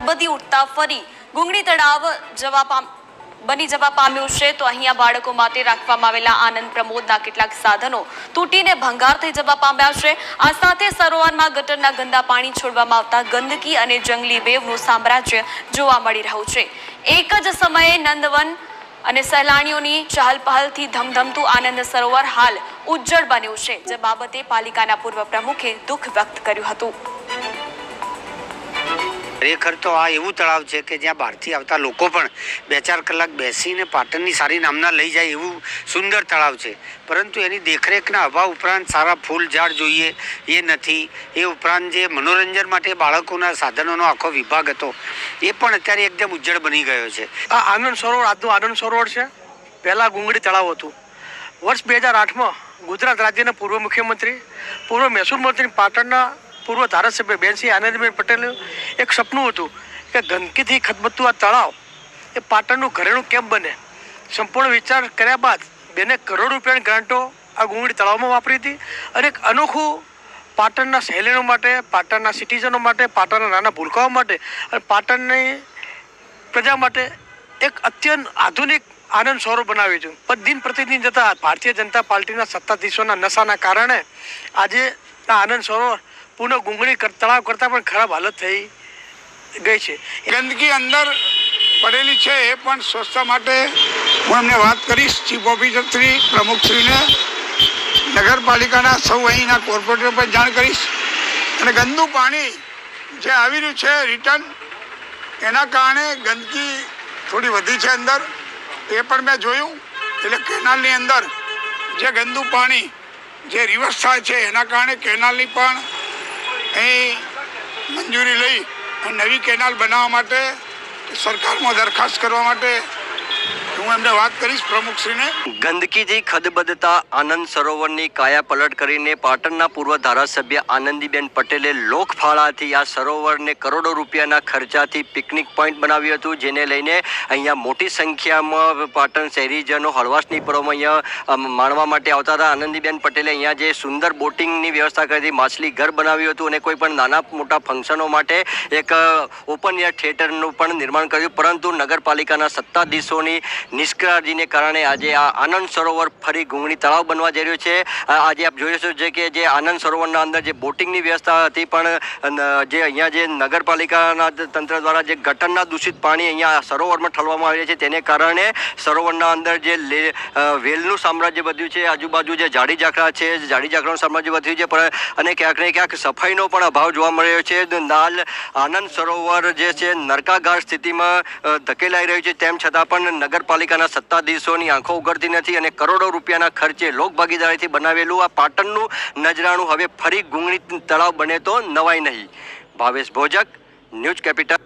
બધી ઉઠતા ફરી ગુંગળી તળાવ બની જવા પામ્યું છે। તો અહીંયા બાળકો માટે રાખવામાં આવેલા આનંદ પ્રમોદના કેટલાક સાધનો તૂટીને ભંગાર થઈ જવા પામ્યા છે। આ સાથે સરોવરમાં ગટરના ગંદા પાણી છોડવામાં આવતા ગંદકી અને જંગલી વેવનું સામ્રાજ્ય જોવા મળી રહ્યું છે। એક જ સમયે નંદવન અને સહેલાણીઓની ચહલ પહલથી ધમધમતું આનંદ સરોવર હાલ ઉજ્જડ બન્યું છે, જે બાબતે પાલિકાના પૂર્વ પ્રમુખે દુઃખ વ્યક્ત કર્યું હતું। ખરેખર તો આ એવું તળાવ છે કે જ્યાં બહારથી આવતા લોકો પણ 2-4 કલાક બેસીને પાટણની સારી નામના લઈ જાય એવું સુંદર તળાવ છે, પરંતુ એની દેખરેખના અભાવ ઉપરાંત સારા ફૂલ ઝાડ જોઈએ એ નથી। એ ઉપરાંત જે મનોરંજન માટે બાળકોના સાધનોનો આખો વિભાગ હતો એ પણ અત્યારે એકદમ ઉજ્જડ બની ગયો છે। આ આનંદ સરોવર આજનું આનંદ સરોવર છે। પહેલાં ગુંગળી તળાવ હતું। વર્ષ 2008માં ગુજરાત રાજ્યના પૂર્વ મુખ્યમંત્રી, પૂર્વ મહેસૂલ મંત્રી, પાટણના પૂર્વ ધારાસભ્ય બેનસિંહ આનંદીબેન પટેલનું એક સપનું હતું કે ગંદકીથી ખદબદતું આ તળાવ એ પાટણનું ઘરેણું કેમ બને। સંપૂર્ણ વિચાર કર્યા બાદ બેને કરોડ રૂપિયાની ગ્રાન્ટો આ ગુંગળી તળાવમાં વાપરી હતી અને એક અનોખું પાટણના સહેલીઓ માટે, પાટણના સિટીઝનો માટે, પાટણના નાના ભૂલકાઓ માટે અને પાટણની પ્રજા માટે એક અત્યંત આધુનિક આનંદ સરોવર બનાવ્યું છે। પણ દિન પ્રતિદિન જતાં ભારતીય જનતા પાર્ટીના સત્તાધીશોના નશાના કારણે આજે આ આનંદ સરોવર પુનઃ ગુંગળી તળાવ કરતાં પણ ખરાબ હાલત થઈ ગઈ છે। ગંદકી અંદર પડેલી છે એ પણ સ્વચ્છતા માટે હું એમને વાત કરીશ, ચીફ ઓફિસર શ્રી, પ્રમુખશ્રીને, નગરપાલિકાના સૌ અહીંના કોર્પોરેટર પર જાણ કરીશ। અને ગંદુ પાણી જે આવી રહ્યું છે રિટર્ન, એના કારણે ગંદકી થોડી વધી છે અંદર, એ પણ મેં જોયું। એટલે કેનાલની અંદર જે ગંદુ પાણી જે રિવર્સ થાય છે એના કારણે કેનાલની પણ અહીં મંજૂરી લઈ અને નવી કેનાલ બનાવવા માટે સરકારમાં દરખાસ્ત કરવા માટે હું એમને વાત કરીશ પ્રમુખશ્રીને। ગંદકીથી ખદબદતા આનંદ સરોવરની કાયા પલટ કરીને પાટણના પૂર્વ ધારાસભ્ય આનંદીબેન પટેલે લોકફાળાથી આ સરોવરને કરોડો રૂપિયાના ખર્ચાથી પિકનિક પોઈન્ટ બનાવ્યું હતું, જેને લઈને અહીંયા મોટી સંખ્યામાં પાટણ શહેરીજનો હળવાશની પરોમાં અહીંયા માણવા માટે આવતા હતા। આનંદીબેન પટેલે અહીંયા જે સુંદર બોટિંગની વ્યવસ્થા કરી હતી, માછલી ઘર બનાવ્યું હતું અને કોઈ પણ નાના મોટા ફંક્શનો માટે એક ઓપન એર થિયેટરનું પણ નિર્માણ કર્યું, પરંતુ નગરપાલિકાના સત્તાધીશોની નિષ્કાળજીને કારણે આજે આ આનંદ સરોવર ફરી ગુંગળી તળાવ બનવા જઈ રહ્યું છે। આજે આપ જોઈ શકો છો કે જે આનંદ સરોવરના અંદર જે બોટિંગની વ્યવસ્થા હતી, પણ જે અહીંયા જે નગરપાલિકાના તંત્ર દ્વારા જે ગટરના દૂષિત પાણી અહીંયા સરોવરમાં ઠલવામાં આવે છે, તેને કારણે સરોવરના અંદર જે વેલનું સામ્રાજ્ય વધ્યું છે, આજુબાજુ જે ઝાડી ઝાકરા છે, ઝાડી ઝાકરાનું સામ્રાજ્ય વધ્યું છે, પણ અને ક્યાંક ને ક્યાંક સફાઈનો પણ અભાવ જોવા મળ્યો છે। નાલ આનંદ સરોવર જે છે નરકાગાર સ્થિતિમાં ધકેલાઈ રહ્યું છે, તેમ છતાં પણ નગરપાલિકાના સત્તાધીશોની આંખો ઉઘડતી નથી અને કરોડો રૂપિયાના ખર્ચે લોકભાગીદારીથી બનાવેલું આ પાટણનું નજરાણું હવે ફરી ગુંગળી તળાવ બને તો નવાય નહીં। Bhavesh Bhojak, news capital.